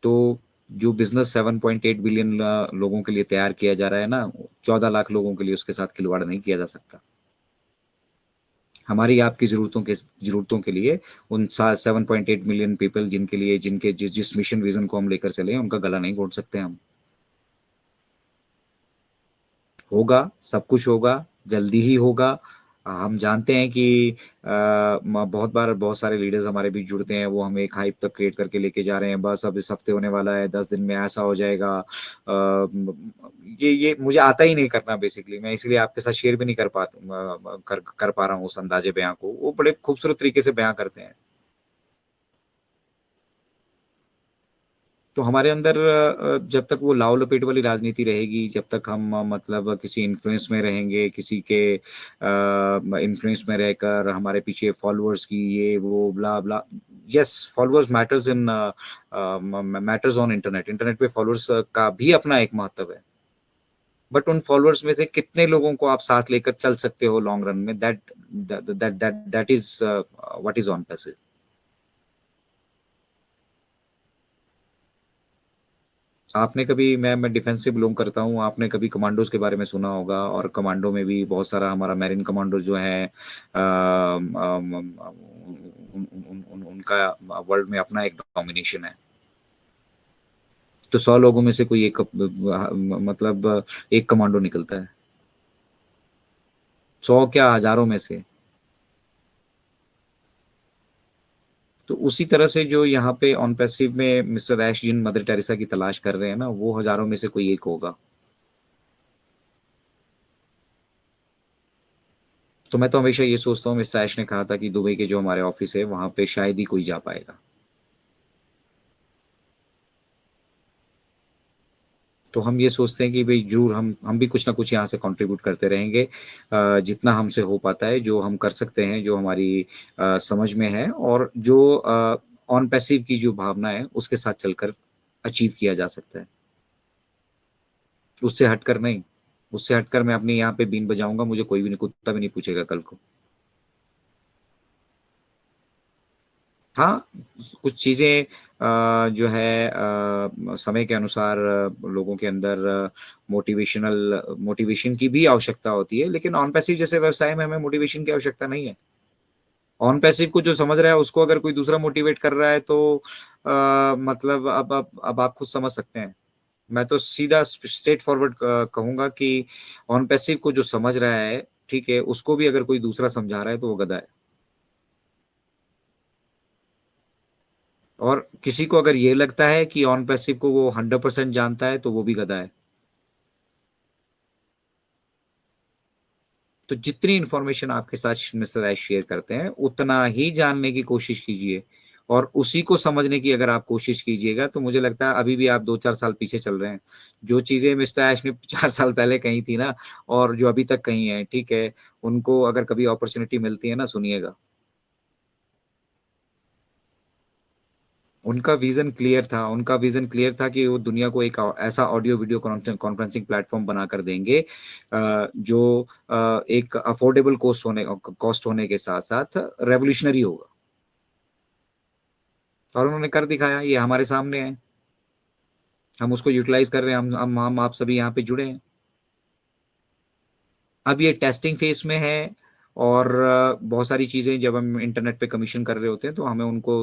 तो जो business 7.8 billion लोगों के लिए तैयार किया जा रहा है ना, 14 लाख लोगों के लिए उसके साथ खिलवाड़ नहीं किया जा सकता। हमारी आपकी जरूरतों के लिए उन 7.8 मिलियन पीपल जिनके लिए जिनके जिस मिशन विजन को हम लेकर चले हैं, उनका गला नहीं घोट सकते हम। होगा, सब कुछ होगा, जल्दी ही होगा। हम जानते हैं कि बहुत बार बहुत सारे लीडर्स हमारे बीच जुड़ते हैं, वो हमें एक हाइप तक क्रिएट करके लेके जा रहे हैं, बस अब इस हफ्ते होने वाला है, 10 दिन में ऐसा हो जाएगा। ये मुझे आता ही नहीं करना, बेसिकली मैं इसलिए आपके साथ शेयर भी नहीं कर पा रहा हूँ उस अंदाजे बयां को। वो बड़े खूबसूरत तरीके से बयां करते हैं। तो हमारे अंदर जब तक वो लाव लपेट वाली राजनीति रहेगी, जब तक हम मतलब किसी इन्फ्लुएंस में रहेंगे, किसी के इन्फ्लुएंस में रहकर हमारे पीछे फॉलोअर्स की ये वो blah blah. Yes, followers matters on internet. Internet पे फॉलोअर्स का भी अपना एक महत्व है, बट उन फॉलोअर्स में से कितने लोगों को आप साथ लेकर चल सकते हो लॉन्ग रन में, that that that that is what is on passive. आपने कभी, मैं डिफेंसिव बिलोंग करता हूँ, आपने कभी कमांडोज के बारे में सुना होगा, और कमांडो में भी बहुत सारा हमारा मैरिन कमांडो जो है उनका वर्ल्ड में अपना एक डोमिनेशन है। तो 100 लोगों में से कोई एक मतलब एक कमांडो निकलता है, 100 क्या हजारों में से। तो उसी तरह से जो यहाँ पे ऑन पैसिव में मिस्टर ऐश जिन मदर टेरेसा की तलाश कर रहे हैं ना, वो हजारों में से कोई एक होगा। तो मैं तो हमेशा ये सोचता हूँ, मिस्टर ऐश ने कहा था कि दुबई के जो हमारे ऑफिस है वहां पे शायद ही कोई जा पाएगा। तो हम ये सोचते हैं कि भाई जरूर हम भी कुछ ना कुछ यहाँ से कंट्रीब्यूट करते रहेंगे, जितना हमसे हो पाता है, जो हम कर सकते हैं, जो हमारी समझ में है, और जो ऑन पैसिव की जो भावना है उसके साथ चलकर अचीव किया जा सकता है। उससे हटकर नहीं। उससे हटकर मैं अपने यहाँ पे बीन बजाऊंगा, मुझे कोई भी नहीं, कुत्ता भी नहीं पूछेगा कल को। हाँ, कुछ चीजें जो है समय के अनुसार लोगों के अंदर मोटिवेशन की भी आवश्यकता होती है, लेकिन ऑन पैसिव जैसे व्यवसाय में हमें मोटिवेशन की आवश्यकता नहीं है। ऑन पैसिव को जो समझ रहा है उसको अगर कोई दूसरा मोटिवेट कर रहा है तो मतलब अब आप खुद समझ सकते हैं। मैं तो सीधा स्ट्रेट फॉरवर्ड कहूंगा कि ऑन पैसिव को जो समझ रहा है, ठीक है, उसको भी अगर कोई दूसरा समझा रहा है तो वो गधा है। और किसी को अगर ये लगता है कि ऑन पैसिव को वो 100% जानता है तो वो भी गधा है। तो जितनी इंफॉर्मेशन आपके साथ मिस्टर ऐश शेयर करते हैं, उतना ही जानने की कोशिश कीजिए, और उसी को समझने की अगर आप कोशिश कीजिएगा, तो मुझे लगता है अभी भी आप 2-4 साल पीछे चल रहे हैं। जो चीजें मिस्टर ऐश ने 4 साल पहले कही थी ना, और जो अभी तक कही है, ठीक है, उनको अगर कभी अपॉर्चुनिटी मिलती है ना, सुनिएगा। उनका विजन क्लियर था कि वो दुनिया को एक ऐसा ऑडियो वीडियो कॉन्फ्रेंसिंग प्लेटफॉर्म बनाकर देंगे, जो एक अफोर्डेबल कॉस्ट होने के साथ साथ रेवोल्यूशनरी होगा। और उन्होंने कर दिखाया, ये हमारे सामने है। हम उसको यूटिलाइज कर रहे हैं, हम आप सभी यहाँ पे जुड़े हैं। अब ये टेस्टिंग फेज में है, और बहुत सारी चीजें जब हम इंटरनेट पे कमीशन कर रहे होते हैं तो हमें उनको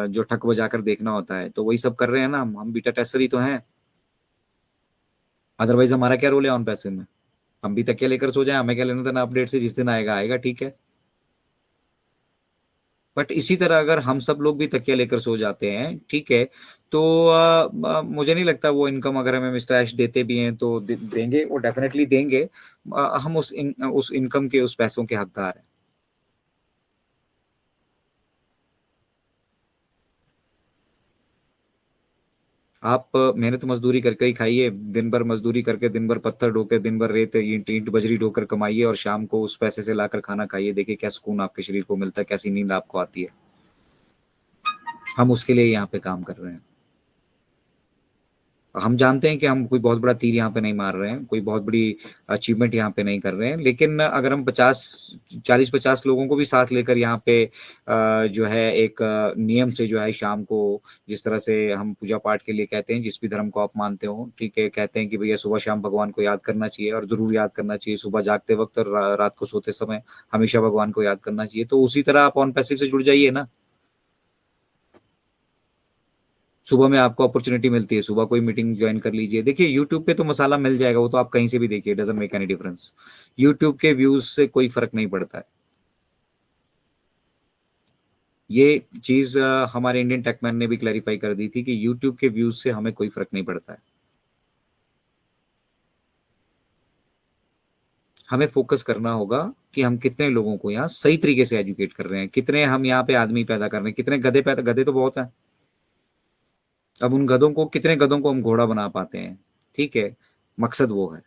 जो ठक बजा कर देखना होता है, तो वही सब कर रहे हैं ना, हम बीटा टेस्टर ही तो हैं। अदरवाइज हमारा क्या रोल है ऑन पैसे में? हम भी तकिया लेकर सो जाए, हमें क्या लेना देना अपडेट से, जिस दिन आएगा आएगा, ठीक है। बट इसी तरह अगर हम सब लोग भी तकिया लेकर सो जाते हैं, ठीक है, तो मुझे नहीं लगता वो इनकम अगर हमें मिस्टर ऐश देते भी हैं तो देंगे, वो डेफिनेटली देंगे। हम उस इनकम के, उस पैसों के हकदार हैं। आप मेहनत मजदूरी करके ही खाइए, दिन भर मजदूरी करके, दिन भर पत्थर ढोकर, दिन भर रेत ईंट ईंट बजरी ढोकर कमाइए, और शाम को उस पैसे से लाकर खाना खाइए, देखिए क्या सुकून आपके शरीर को मिलता है, कैसी नींद आपको आती है। हम उसके लिए यहाँ पे काम कर रहे हैं। हम जानते हैं कि हम कोई बहुत बड़ा तीर यहाँ पे नहीं मार रहे हैं, कोई बहुत बड़ी अचीवमेंट यहाँ पे नहीं कर रहे हैं, लेकिन अगर हम 40-50 लोगों को भी साथ लेकर यहाँ पे जो है एक नियम से जो है शाम को जिस तरह से हम पूजा पाठ के लिए कहते हैं, जिस भी धर्म को आप मानते हो, ठीक है, कहते हैं कि भैया सुबह शाम भगवान को याद करना चाहिए और ज़रूर याद करना चाहिए, सुबह जागते वक़्त और रात को सोते समय हमेशा भगवान को याद करना चाहिए। तो उसी तरह आप ऑन पैसिव से जुड़ जाइए ना। सुबह में आपको अपॉर्च्युनिटी मिलती है, सुबह कोई मीटिंग जॉइन कर लीजिए। देखिए यूट्यूब पे तो मसाला मिल जाएगा, वो तो आप कहीं से भी देखिए, doesn't make any difference. YouTube के व्यूज़ से कोई फ़र्क नहीं पड़ता है। ये चीज़ हमारे इंडियन टेकमैन ने भी क्लैरिफ़ाई कर दी थी कि यूट्यूब के व्यूज़ से हमें कोई फ़र्क नहीं पड़ता है। हमें फ़ोकस करना होगा कि हम कितने लोगों को यहाँ सही तरीके से एजुकेट कर रहे हैं, कितने हम यहाँ पे आदमी पैदा कर रहे हैं, कितने गधे तो बहुत हैं। अब उन गधों को कितने गधों को हम घोड़ा बना पाते हैं, ठीक है? मकसद वो है।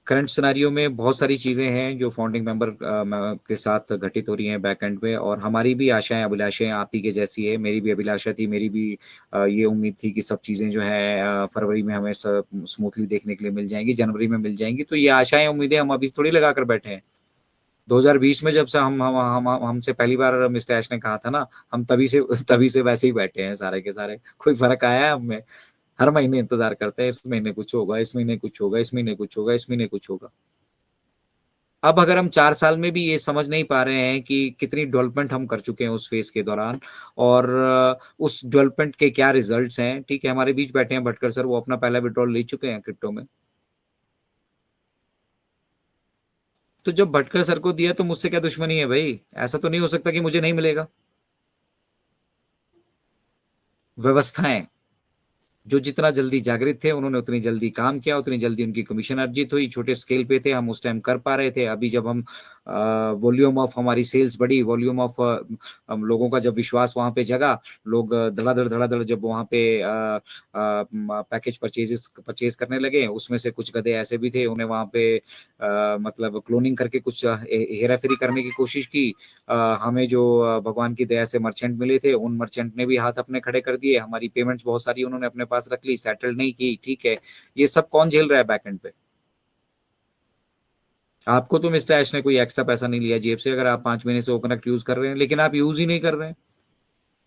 करंट सिनेरियो में बहुत सारी चीज़ें हैं जो फाउंडिंग मेंबर के साथ घटित हो रही हैं बैकएंड पे और हमारी भी आशाएँ, अभिलाषाएँ आप ही के जैसी है। मेरी भी अभिलाषा थी, मेरी भी ये उम्मीद थी कि सब चीज़ें जो हैं फरवरी में हमें सब स्मूथली देखने के लिए मिल जाएँगी, जनवरी में मिल जाएँगी। तो ये आशाएँ, उम्मीदें हम अभी थोड़ी लगा कर बैठे हैं। 2020 में जब से हम हमसे पहली बार मिस्टर ऐश ने कहा था ना, हम तभी से तभी से वैसे ही बैठे हैं सारे के सारे। कोई फ़र्क आया है हम में? हर महीने इंतज़ार करते हैं, इस महीने कुछ होगा, इस महीने कुछ होगा, इस महीने कुछ होगा, इस महीने कुछ होगा। अब अगर हम 4 साल में भी ये समझ नहीं पा रहे हैं कि कितनी डेवलपमेंट हम कर चुके हैं उस फ़ेज़ के दौरान और उस डेवलपमेंट के क्या रिज़ल्ट्स हैं, ठीक है? हमारे बीच बैठे हैं भटकर सर, वो अपना पहला विथड्रॉल ले चुके हैं क्रिप्टो में। तो जब भटकर सर को दिया तो मुझसे क्या दुश्मनी है भई? ऐसा तो नहीं हो सकता कि मुझे नहीं मिलेगा। व्यवस्थाएँ जो जितना जल्दी जागृत थे, उन्होंने उतनी जल्दी काम किया, उतनी जल्दी उनकी कमीशन अर्जित हुई, छोटे स्केल पे थे, हम उस टाइम कर पा रहे थे। अभी जब हम वॉल्यूम ऑफ हमारी सेल्स बढ़ी, वॉल्यूम ऑफ हम लोगों का जब विश्वास वहाँ पे जगा, लोग धड़ाधड़ जब वहाँ पे पैकेज परचेज़ करने लगे, उसमें से कुछ गधे ऐसे भी थे, उन्हें वहाँ पे मतलब क्लोनिंग करके कुछ हेरा-फेरी करने की कोशिश की। हमें जो भगवान की दया से मर्चेंट मिले थे, उन मर्चेंट ने भी हाथ अपने खड़े कर दिए, हमारी पेमेंट्स बहुत सारी उन्होंने अपने पास रख ली, सेटल नहीं की, ठीक है। ये सब कौन झेल रहा है बैकएंड पे? आपको तो मिस्टर ऐश ने कोई एक्स्ट्रा पैसा नहीं लिया जेब से अगर आप 5 महीने से ओकनट यूज़ कर रहे हैं, लेकिन आप यूज़ ही नहीं कर रहे हैं।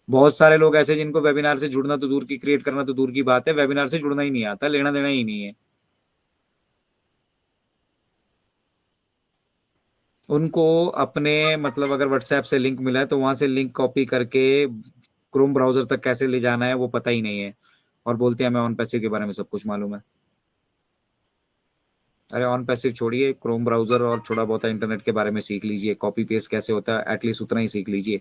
बहुत सारे लोग ऐसे जिनको वेबिनार से जुड़ना तो दूर की क्रिएट करना तो दूर की बात है, वेबिनार से जुड़ना ही नहीं आता, लेना-देना ही नहीं है। उनको अपने मतलब अगर व्हाट्सऐप से लिंक मिला है, तो वहाँ से लिंक कॉपी करके क्रोम ब्राउज़र तक कैसे ले जाना है, वो पता ही नहीं है और बोलते हैं हमें ऑन पैसिव के बारे में सब कुछ मालूम है। अरे ऑन पैसिव छोड़िए, क्रोम ब्राउज़र और थोड़ा बहुत इंटरनेट के बारे में सीख लीजिए, कॉपी पेस्ट कैसे होता है, एट लीस्ट उतना ही सीख लीजिए।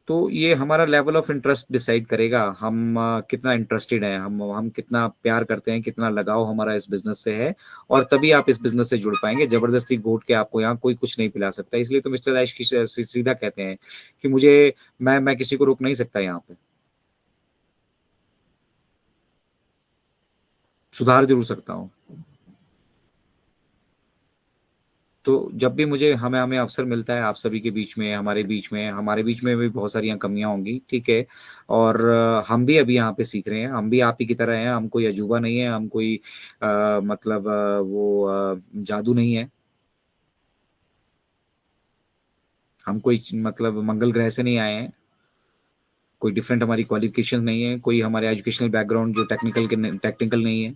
तो ये हमारा लेवल ऑफ इंटरेस्ट डिसाइड करेगा, हम कितना इंटरेस्टेड हैं, हम कितना प्यार करते हैं, कितना लगाव हमारा इस बिज़नेस से है और तभी आप इस बिज़नेस से जुड़ पाएँगे। ज़बरदस्ती घोट के आपको यहाँ कोई कुछ नहीं पिला सकता। इसलिए तो मिस्टर ऐश की सीधा कहते हैं कि मुझे मैं किसी को रोक नहीं सकता यहाँ पे। सुधार ज़रूर सकता हूँ। तो जब भी मुझे हमें हमें अवसर मिलता है आप सभी के बीच में, हमारे बीच में भी बहुत सारी कमियाँ होंगी, ठीक है? और हम भी अभी यहाँ पे सीख रहे हैं, हम भी आप ही की तरह हैं, हम कोई अजूबा नहीं है, हम कोई मतलब जादू नहीं है, हम कोई मतलब मंगल ग्रह से नहीं आए हैं, कोई डिफरेंट हमारी क्वालिफ़िकेशन नहीं है, कोई हमारे एजुकेशनल बैकग्राउंड जो टेक्निकल नहीं है।